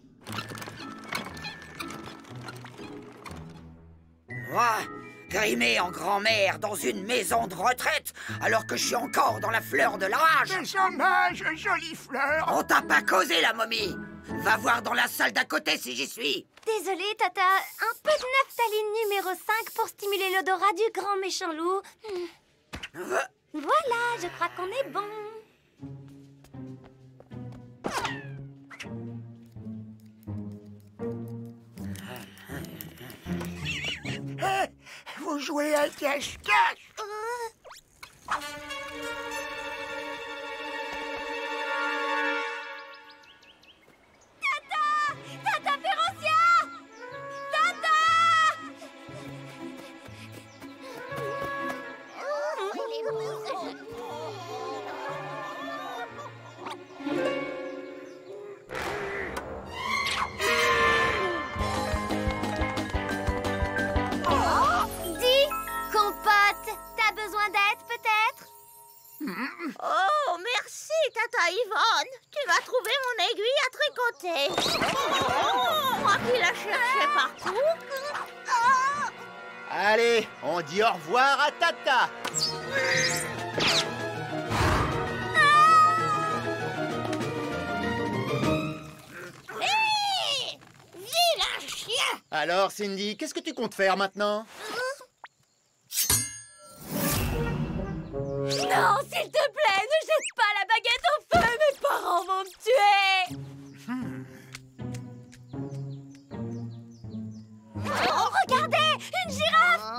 Moi, grimé en grand-mère dans une maison de retraite, alors que je suis encore dans la fleur de l'âge. Des hommages, jolie fleur. On t'a pas causé, la momie. Va voir dans la salle d'à côté si j'y suis. Désolée, Tata. Un peu de naphtaline numéro 5 pour stimuler l'odorat du grand méchant loup. Voilà, je crois qu'on est bon. Vous jouez à cache-cache. Tata Férocia! Tata! Yvonne, tu vas trouver mon aiguille à tricoter. Moi qui la cherchais partout. Allez, on dit au revoir à Tata. Hé! Vilain chien! Alors, Cindy, qu'est-ce que tu comptes faire maintenant? Non, s'il te plaît, ne jette pas la baguette au feu, mes parents vont me tuer. Oh, regardez, une girafe.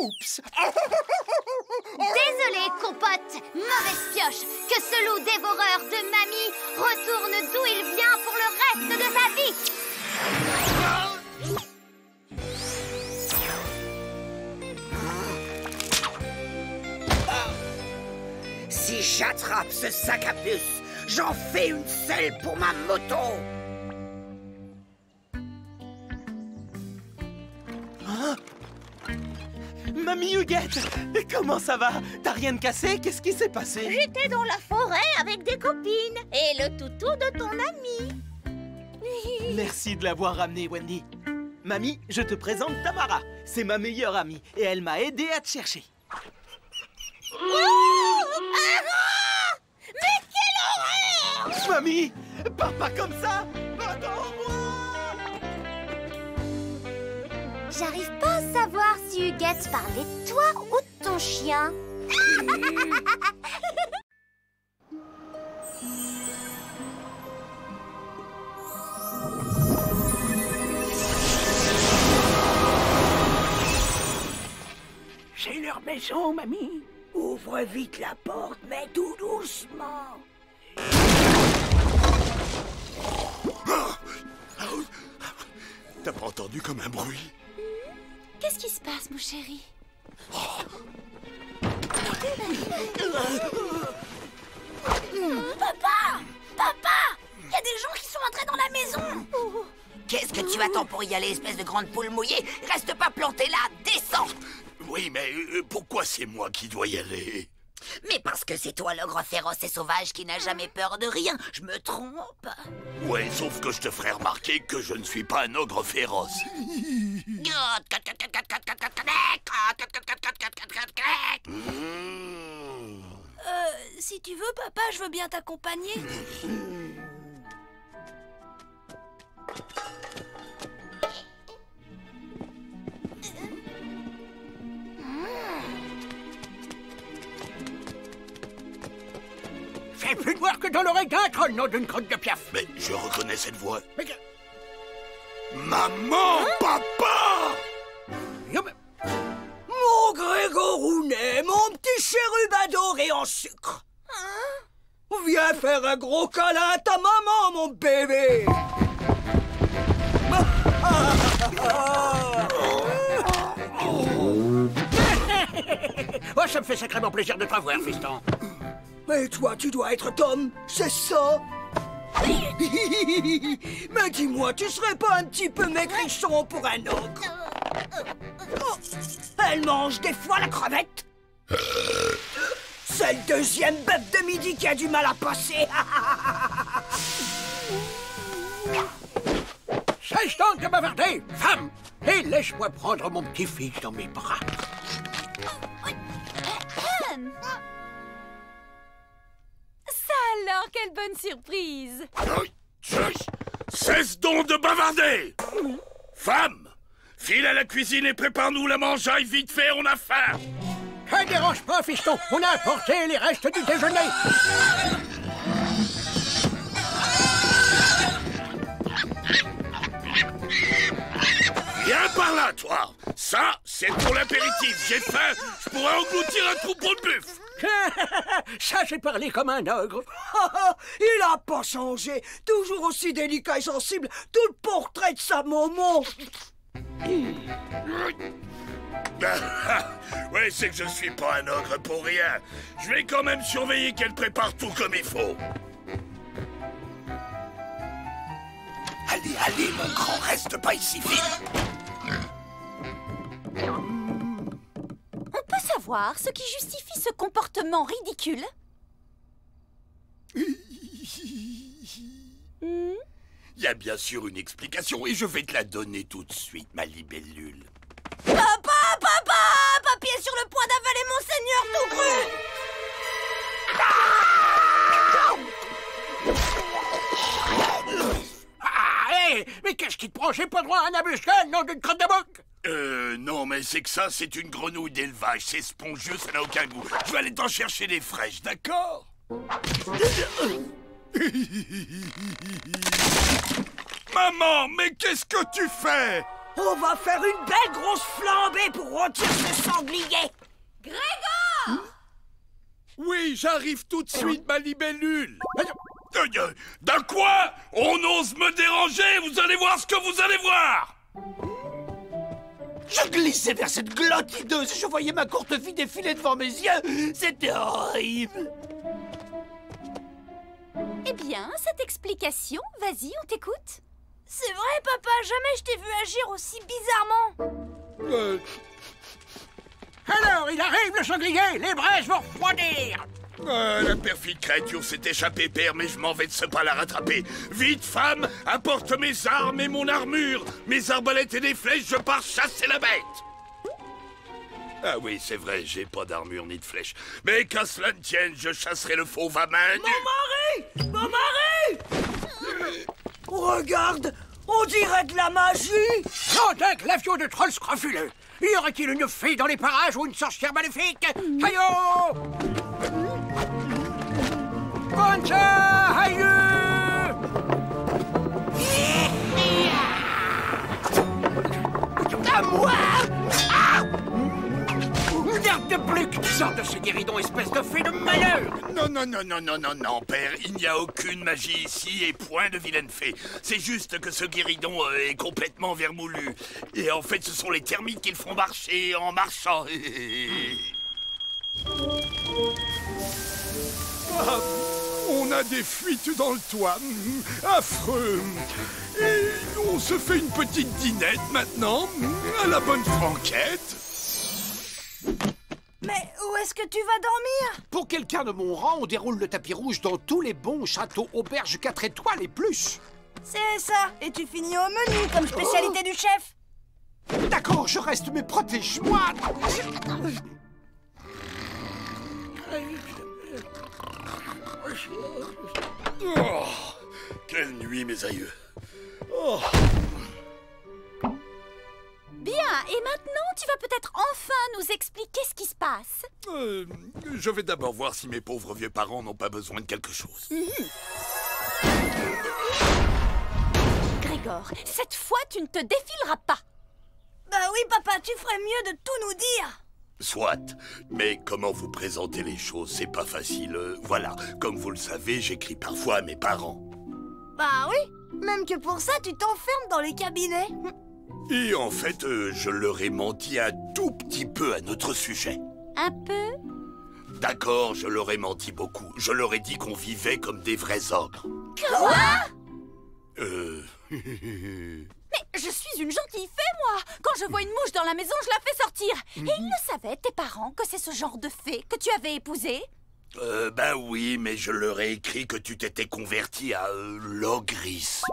Oups. Désolé, compote, mauvaise pioche. Que ce loup dévoreur de mamie retourne d'où il vient pour le reste de sa vie. Si j'attrape ce sac à puce, j'en fais une selle pour ma moto. Hein? Mamie Huguette, comment ça va? T'as rien de cassé? Qu'est-ce qui s'est passé? J'étais dans la forêt avec des copines et le toutou de ton ami. Merci de l'avoir ramené, Wendy. Mamie, je te présente Tamara. C'est ma meilleure amie et elle m'a aidé à te chercher. Mais quelle horreur! Mamie, pars pas comme ça! Attends-moi! J'arrive pas à savoir si Huguette parlait de toi ou de ton chien. C'est leur maison, mamie. Ouvre vite la porte, mais tout doucement. T'as pas entendu comme un bruit? Qu'est-ce qui se passe, mon chéri? Papa! Papa! Il y a des gens qui sont entrés dans la maison. Qu'est-ce que tu attends pour y aller, espèce de grande poule mouillée? Reste pas planté là, descends! Oui, mais pourquoi c'est moi qui dois y aller? Mais parce que c'est toi l'ogre féroce et sauvage qui n'a jamais peur de rien. Je me trompe? Ouais, sauf que je te ferai remarquer que je ne suis pas un ogre féroce. Si tu veux, papa, je veux bien t'accompagner. C'est plus noir que dans l'oreille d'un troll, nom d'une crotte de piaf. Mais je reconnais cette voix. Mais Maman! Papa! Mon Grégorounet, mon petit chérub adoré en sucre. Viens faire un gros câlin à ta maman, mon bébé. Oh, ça me fait sacrément plaisir de te revoir, fiston. Mais toi, tu dois être Tom, c'est ça? Mais dis-moi, tu serais pas un petit peu maigrichon pour un ogre? Elle mange des fois la crevette? C'est le deuxième bœuf de midi qui a du mal à passer. Cesse donc de bavarder, femme, et laisse-moi prendre mon petit-fils dans mes bras. Ça alors, quelle bonne surprise! Cesse donc de bavarder! Femme, file à la cuisine et prépare-nous la mangeaille vite fait, on a faim! Ne dérange pas, fiston, on a apporté les restes du déjeuner. Viens par là, toi! Ça, c'est pour l'apéritif. J'ai faim, je pourrais engloutir un troupeau de buffles. Ça, j'ai parlé comme un ogre. Il a pas changé. Toujours aussi délicat et sensible. Tout le portrait de sa maman. Ouais, c'est que je suis pas un ogre pour rien. Je vais quand même surveiller qu'elle prépare tout comme il faut. Allez, allez, mon grand, reste pas ici, vite. On peut savoir savoir ce qui justifie ce comportement ridicule? Il y a bien sûr une explication et je vais te la donner tout de suite, ma libellule. Papa! Papy est sur le point d'avaler mon seigneur tout cru! Hé, mais qu'est-ce qui te prend? J'ai pas droit à un abuscade, nom d'une crotte de boc! Non, mais c'est que ça, c'est une grenouille d'élevage. C'est spongieux, ça n'a aucun goût. Je vais aller t'en chercher des fraîches, d'accord? Maman, mais qu'est-ce que tu fais? On va faire une belle grosse flambée pour rôtir ce sanglier! Grégor! Oui, j'arrive tout de suite, ma libellule. D'un quoi? On ose me déranger, vous allez voir ce que vous allez voir! Je glissais vers cette glotte hideuse et je voyais ma courte fille défiler devant mes yeux. C'était horrible. Eh bien, cette explication, vas-y, on t'écoute. C'est vrai, papa, jamais je t'ai vu agir aussi bizarrement. Alors, il arrive le sanglier, les braises vont refroidir. La perfide créature s'est échappée, père, mais je m'en vais de ce pas la rattraper. Vite, femme, apporte mes armes et mon armure. Mes arbalètes et des flèches, je pars chasser la bête. Ah oui, c'est vrai, j'ai pas d'armure ni de flèches. Mais qu'à cela ne tienne, je chasserai le fauve à main nue. Mon mari! Regarde, on dirait de la magie! J'entends l'avion de troll scrofuleux. Y aurait-il une fée dans les parages ou une sorcière maléfique? Hayo! Concha! Hayo! À moi! Garde de Pluck! Sors de ce guéridon, espèce de fée de malheur! Non, père, il n'y a aucune magie ici et point de vilaine fée. C'est juste que ce guéridon est complètement vermoulu. Et en fait, ce sont les termites qui le font marcher en marchant. On a des fuites dans le toit. Affreux. Et on se fait une petite dînette maintenant, à la bonne franquette. Mais où est-ce que tu vas dormir? Pour quelqu'un de mon rang, on déroule le tapis rouge dans tous les bons châteaux auberges 4 étoiles et plus. C'est ça, et tu finis au menu comme spécialité du chef. D'accord, je reste, mais protège-moi. Oh, quelle nuit, mes aïeux. Oh. Bien, et maintenant, tu vas peut-être enfin nous expliquer ce qui se passe. Je vais d'abord voir si mes pauvres vieux parents n'ont pas besoin de quelque chose. Grégor, cette fois, tu ne te défileras pas. Bah oui, papa, tu ferais mieux de tout nous dire. Soit, mais comment vous présenter les choses, c'est pas facile. Voilà, comme vous le savez, j'écris parfois à mes parents. Bah oui, même que pour ça, tu t'enfermes dans les cabinets. Et en fait, je leur ai menti un tout petit peu à notre sujet. Un peu? D'accord, je leur ai menti beaucoup. Je leur ai dit qu'on vivait comme des vrais ogres. Quoi? Mais je suis une gentille fée, moi. Quand je vois une mouche dans la maison, je la fais sortir. Et ils le savaient, tes parents, que c'est ce genre de fée que tu avais épousé? Ben oui, mais je leur ai écrit que tu t'étais converti à l'ogrisme.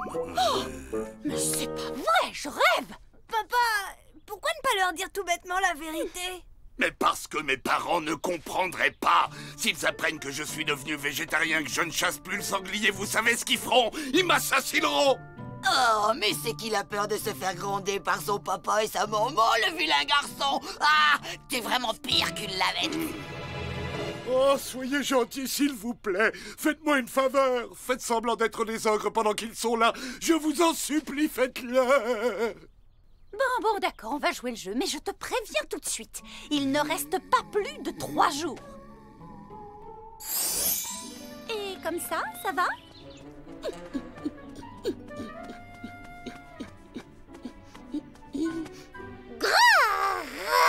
Mais c'est pas vrai, je rêve. Papa, pourquoi ne pas leur dire tout bêtement la vérité? Mais parce que mes parents ne comprendraient pas. S'ils apprennent que je suis devenu végétarien, que je ne chasse plus le sanglier, vous savez ce qu'ils feront? Ils m'assassineront. Oh, mais c'est qu'il a peur de se faire gronder par son papa et sa maman, le vilain garçon. Ah, t'es vraiment pire qu'une lavette. Oh, soyez gentils, s'il vous plaît. Faites-moi une faveur. Faites semblant d'être des ogres pendant qu'ils sont là. Je vous en supplie, faites-le. Bon, d'accord, on va jouer le jeu, mais je te préviens tout de suite. Il ne reste pas plus de 3 jours. Et comme ça va?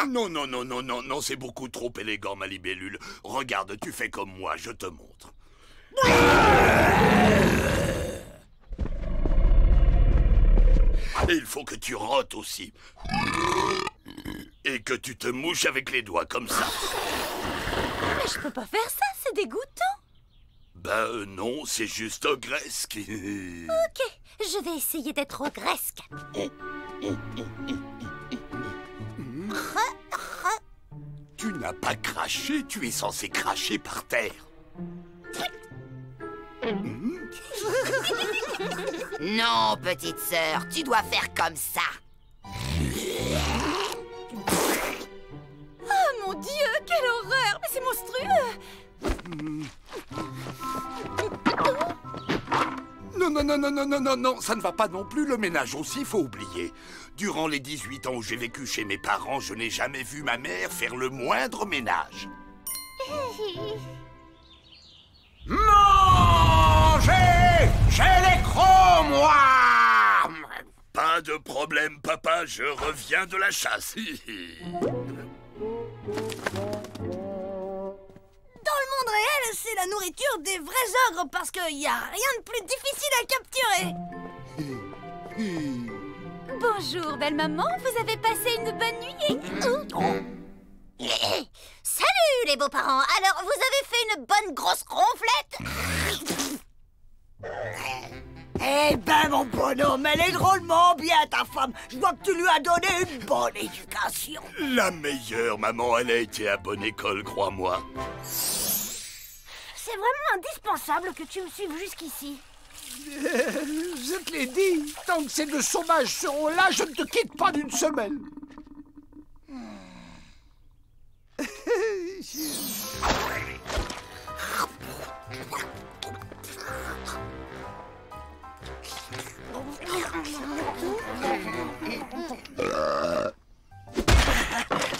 Non, c'est beaucoup trop élégant, ma libellule. Regarde, tu fais comme moi, je te montre. Et il faut que tu rotes aussi. Et que tu te mouches avec les doigts comme ça. Mais je peux pas faire ça, c'est dégoûtant. Ben non, c'est juste ogresque. Ok, je vais essayer d'être ogresque. Tu n'as pas craché, tu es censé cracher par terre. Non, petite sœur, tu dois faire comme ça. Oh mon Dieu, quelle horreur! Mais c'est monstrueux! Non, ça ne va pas non plus, le ménage aussi, faut oublier. Durant les 18 ans où j'ai vécu chez mes parents, je n'ai jamais vu ma mère faire le moindre ménage. Mangez! J'ai les crocs, moi! Pas de problème, papa, je reviens de la chasse. Dans le monde réel, c'est la nourriture des vrais ogres parce qu'il n'y a rien de plus difficile à capturer. Bonjour, belle maman, vous avez passé une bonne nuit? Salut les beaux-parents. Alors, vous avez fait une bonne grosse ronflette? Eh ben, mon bonhomme, elle est drôlement bien, ta femme. Je vois que tu lui as donné une bonne éducation. La meilleure, maman, elle a été à bonne école, crois-moi. C'est vraiment indispensable que tu me suives jusqu'ici. Je te l'ai dit, tant que ces deux sauvages seront là, je ne te quitte pas d'une semaine.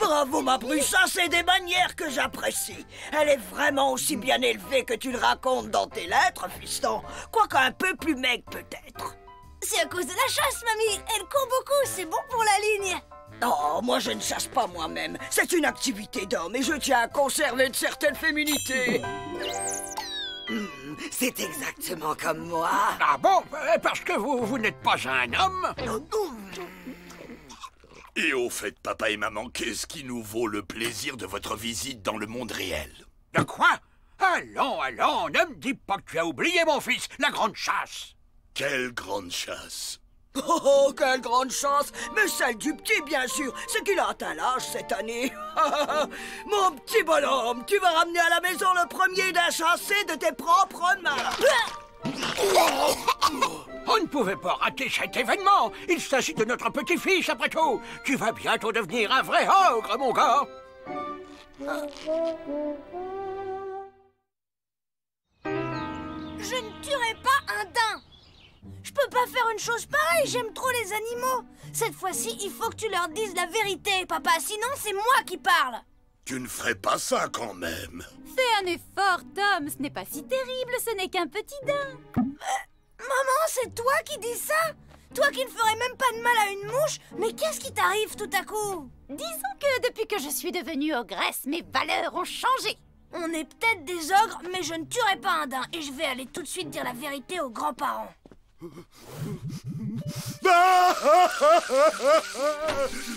Bravo, ma bru, ça, c'est des manières que j'apprécie. Elle est vraiment aussi bien élevée que tu le racontes dans tes lettres, fiston. Quoique un peu plus maigre, peut-être. C'est à cause de la chasse, mamie. Elle court beaucoup, c'est bon pour la ligne. Oh, moi, je ne chasse pas moi-même. C'est une activité d'homme et je tiens à conserver une certaine féminité. C'est exactement comme moi. Ah bon? Parce que vous n'êtes pas un homme? Et au fait, papa et maman, qu'est-ce qui nous vaut le plaisir de votre visite dans le monde réel? De quoi? Allons, ne me dis pas que tu as oublié, mon fils, la grande chasse. Quelle grande chasse! Oh, quelle grande chance! Mais celle du petit, bien sûr. C'est qu'il a atteint l'âge cette année. Mon petit bonhomme, tu vas ramener à la maison le premier d'un chassé de tes propres mains. On ne pouvait pas rater cet événement. Il s'agit de notre petit-fils, après tout. Tu vas bientôt devenir un vrai ogre, mon gars. Je ne tuerai pas un daim. Je peux pas faire une chose pareille, j'aime trop les animaux. Cette fois-ci, il faut que tu leur dises la vérité, papa, sinon c'est moi qui parle. Tu ne ferais pas ça quand même. Fais un effort, Tom, ce n'est pas si terrible, ce n'est qu'un petit daim. Maman, c'est toi qui dis ça? Toi qui ne ferais même pas de mal à une mouche? Mais qu'est-ce qui t'arrive tout à coup? Disons que depuis que je suis devenue ogresse, mes valeurs ont changé. On est peut-être des ogres, mais je ne tuerai pas un daim. Et je vais aller tout de suite dire la vérité aux grands-parents.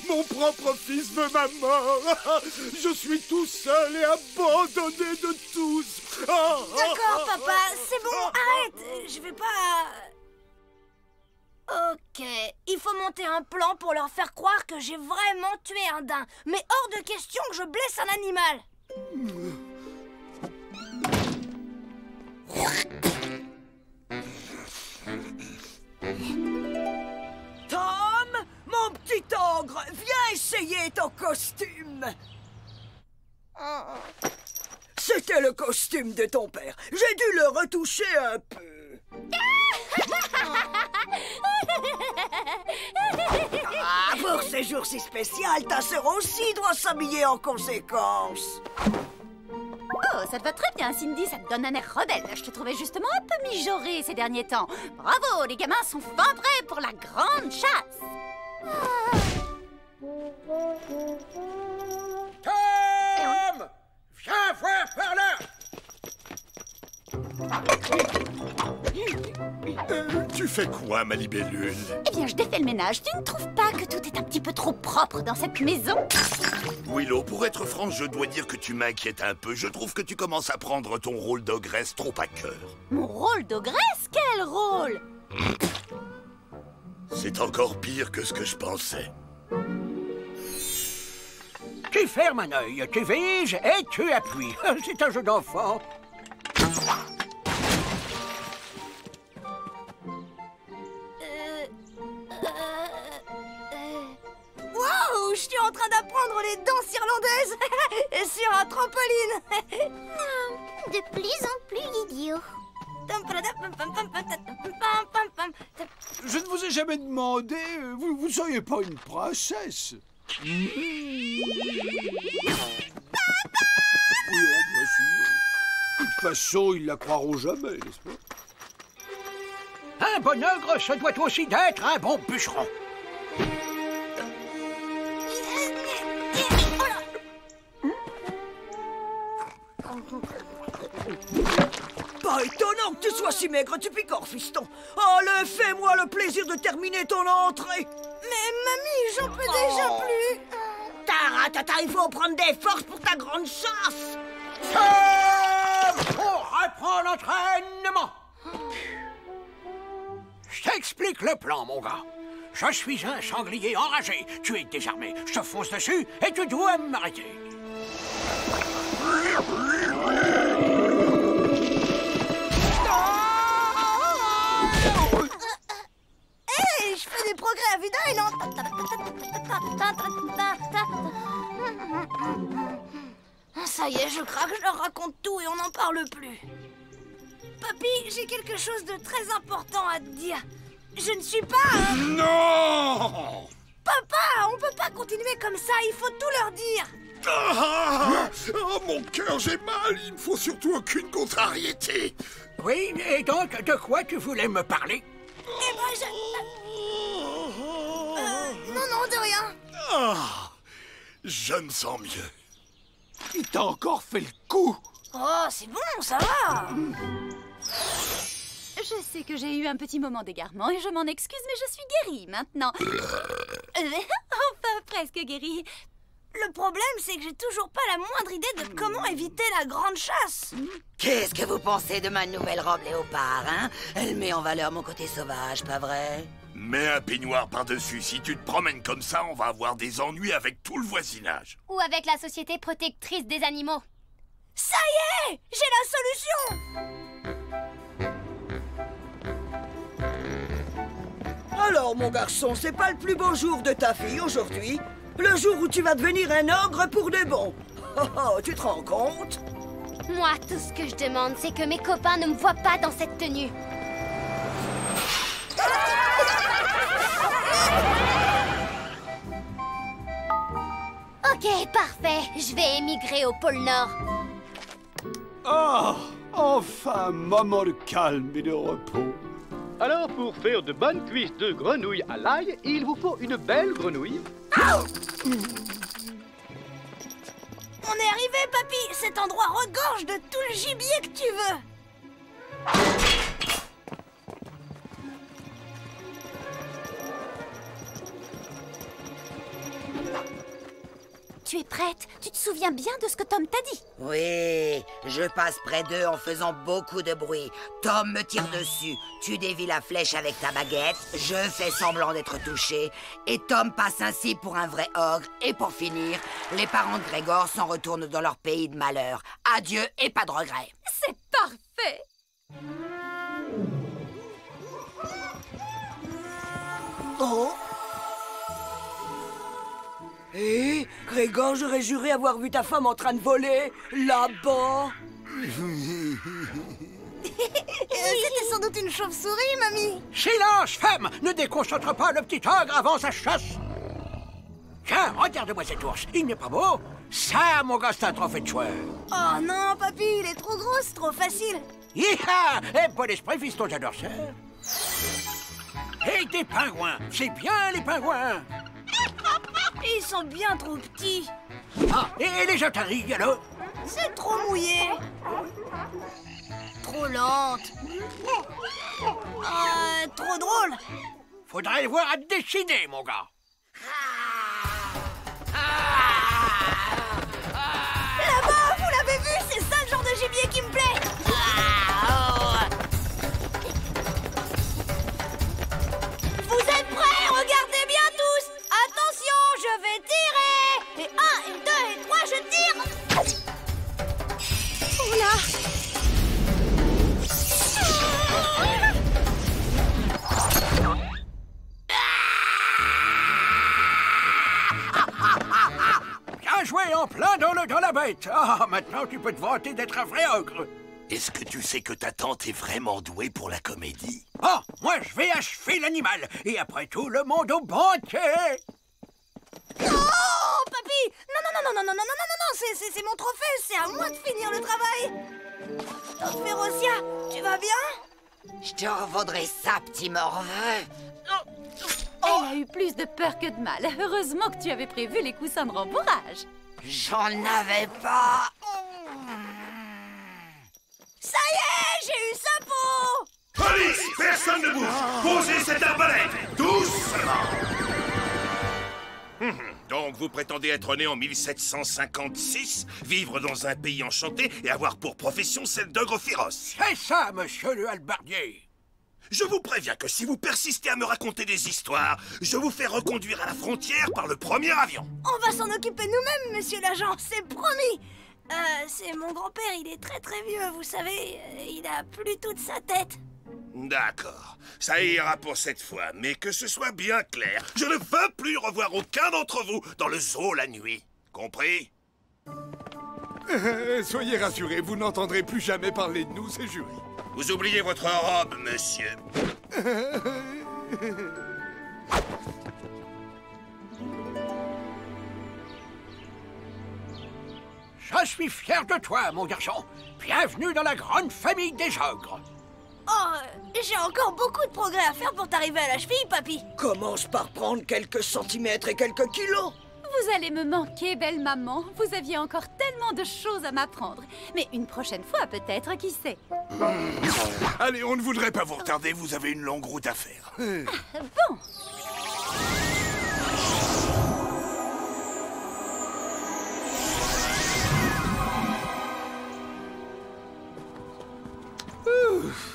Mon propre fils veut ma mort. Je suis tout seul et abandonné de tous. D'accord, papa, c'est bon, arrête. Je vais pas... Ok, il faut monter un plan pour leur faire croire que j'ai vraiment tué un daim. Mais hors de question que je blesse un animal. Tom, mon petit ogre, viens essayer ton costume. C'était le costume de ton père. J'ai dû le retoucher un peu. Ah, pour ces jours si spéciaux, ta sœur aussi doit s'habiller en conséquence. Oh, ça te va très bien, Cindy, ça te donne un air rebelle. Je te trouvais justement un peu mijaurée ces derniers temps. Bravo, les gamins sont fin prêts pour la grande chasse. Tom! Viens voir par là! Tu fais quoi, ma libellule? Eh bien, je défais le ménage. Tu ne trouves pas que tout est un petit peu trop propre dans cette maison? Willow, pour être franc, je dois dire que tu m'inquiètes un peu. Je trouve que tu commences à prendre ton rôle d'ogresse trop à cœur. Mon rôle d'ogresse? Quel rôle? C'est encore pire que ce que je pensais. Tu fermes un œil, tu vises et tu appuies. C'est un jeu d'enfant. Waouh, je suis en train d'apprendre les danses irlandaises sur un trampoline. De plus en plus idiot. Je ne vous ai jamais demandé, vous ne seriez pas une princesse? Oui, oh, bien sûr. De toute façon, ils la croiront jamais, n'est-ce pas? Un bon ogre se doit aussi d'être un bon bûcheron. Pas étonnant que tu sois si maigre, tu picores, fiston. Allez, fais-moi le plaisir de terminer ton entrée. Mais mamie, j'en peux déjà plus. Taratata, il faut prendre des forces pour ta grande chasse. On reprend l'entraînement. Je t'explique le plan, mon gars. Je suis un sanglier enragé. Tu es désarmé. Je te fonce dessus et tu dois m'arrêter. Hey, je fais des progrès à vue d'œil, non? Ça y est, je craque, je leur raconte tout et on n'en parle plus. Papy, j'ai quelque chose de très important à te dire. Je ne suis pas... Non! Papa, on peut pas continuer comme ça, il faut tout leur dire. Oh, mon cœur, j'ai mal. Il me faut surtout aucune contrariété. Oui, et donc, de quoi tu voulais me parler? Eh ben, non, de rien. Ah, je me sens mieux. Il t'a encore fait le coup. Oh, c'est bon, ça va. Je sais que j'ai eu un petit moment d'égarement et je m'en excuse, mais je suis guérie maintenant. Enfin, presque guérie. Le problème, c'est que j'ai toujours pas la moindre idée de comment éviter la grande chasse. Qu'est-ce que vous pensez de ma nouvelle robe léopard, hein? Elle met en valeur mon côté sauvage, pas vrai? Mets un peignoir par-dessus. Si tu te promènes comme ça, on va avoir des ennuis avec tout le voisinage. Ou avec la Société protectrice des animaux. Ça y est, j'ai la solution. Alors, mon garçon, c'est pas le plus beau jour de ta fille aujourd'hui? Le jour où tu vas devenir un ogre pour de bon. Oh, oh, tu te rends compte? Moi, tout ce que je demande, c'est que mes copains ne me voient pas dans cette tenue. Ok, parfait. Je vais émigrer au pôle Nord. Ah, enfin, un moment de calme et de repos. Alors, pour faire de bonnes cuisses de grenouille à l'ail, il vous faut une belle grenouille. On est arrivé, papy. Cet endroit regorge de tout le gibier que tu veux. Tu es prête? Tu te souviens bien de ce que Tom t'a dit? Oui, je passe près d'eux en faisant beaucoup de bruit. Tom me tire dessus. Tu dévis la flèche avec ta baguette. Je fais semblant d'être touché. Et Tom passe ainsi pour un vrai ogre. Et pour finir, les parents de Grégor s'en retournent dans leur pays de malheur. Adieu et pas de regret. C'est parfait! Oh! Hé, Grégor, j'aurais juré avoir vu ta femme en train de voler, là-bas. C'était sans doute une chauve-souris, mamie. Silence, femme! Ne déconcentre pas le petit ogre avant sa chasse. Tiens, regarde-moi cet ours. Il n'est pas beau? Ça, mon gars, c'est un trophée de choix. Oh non, papy, il est trop gros, c'est trop facile. Hi-ha! Et bon esprit, fiston, j'adore ça. Et des pingouins. C'est bien, les pingouins. Ils sont bien trop petits. Ah, et les otaries, alors? C'est trop mouillé. trop lente. Trop drôle. Faudrait le voir à décider, mon gars. Là-bas, vous l'avez vu, c'est ça le genre de gibier qui me plaît. Vous êtes prêts? Regardez bien tous. Attention, je vais tirer. Et 1, et 2, et 3, je tire. Oh là. Bien joué en plein dans la bête. Ah, maintenant tu peux te vanter d'être un vrai ogre. Est-ce que tu sais que ta tante est vraiment douée pour la comédie? Oh, moi je vais achever l'animal. Et après tout, le monde au banquet. Oh, papy! Non, c'est mon trophée, c'est à moi de finir le travail. Tante Férocia, tu vas bien? Je te revendrai ça, petit morveux. Elle a eu plus de peur que de mal. Heureusement que tu avais prévu les coussins de rembourrage. J'en avais pas. Ça y est, j'ai eu sa peau! Police! Personne ne bouge! Posez cette arbalète! Doucement! Donc vous prétendez être né en 1756, vivre dans un pays enchanté et avoir pour profession celle d'ogre féroce. C'est ça, monsieur le halbardier. Je vous préviens que si vous persistez à me raconter des histoires, je vous fais reconduire à la frontière par le premier avion. On va s'en occuper nous-mêmes, monsieur l'agent, c'est promis. C'est mon grand-père, il est très vieux, vous savez, il a plus toute sa tête. D'accord, ça ira pour cette fois, mais que ce soit bien clair, je ne veux plus revoir aucun d'entre vous dans le zoo la nuit. Compris? Soyez rassurés, vous n'entendrez plus jamais parler de nous, c'est juré. Vous oubliez votre robe, monsieur. Je suis fier de toi, mon garçon. Bienvenue dans la grande famille des ogres. Oh, j'ai encore beaucoup de progrès à faire pour t'arriver à la cheville, papy. Commence par prendre quelques centimètres et quelques kilos. Vous allez me manquer, belle maman. Vous aviez encore tellement de choses à m'apprendre. Mais une prochaine fois, peut-être, qui sait. Allez, on ne voudrait pas vous retarder, vous avez une longue route à faire. Bon.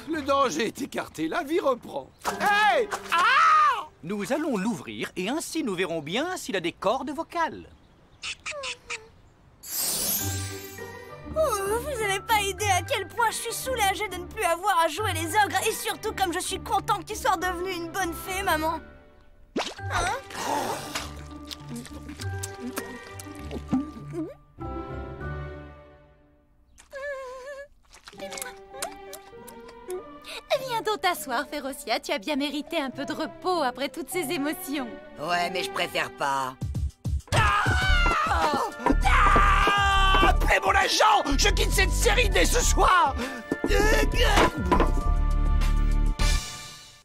Le danger est écarté, la vie reprend. Hey! Ah! Nous allons l'ouvrir et ainsi nous verrons bien s'il a des cordes vocales. Vous avez pas idée à quel point je suis soulagée de ne plus avoir à jouer les ogres et surtout comme je suis content que tu sois devenue une bonne fée, maman. Hein? Viens donc t'asseoir, Férocia. Tu as bien mérité un peu de repos après toutes ces émotions. Ouais, mais je préfère pas. Appelez mon agent! Je quitte cette série dès ce soir!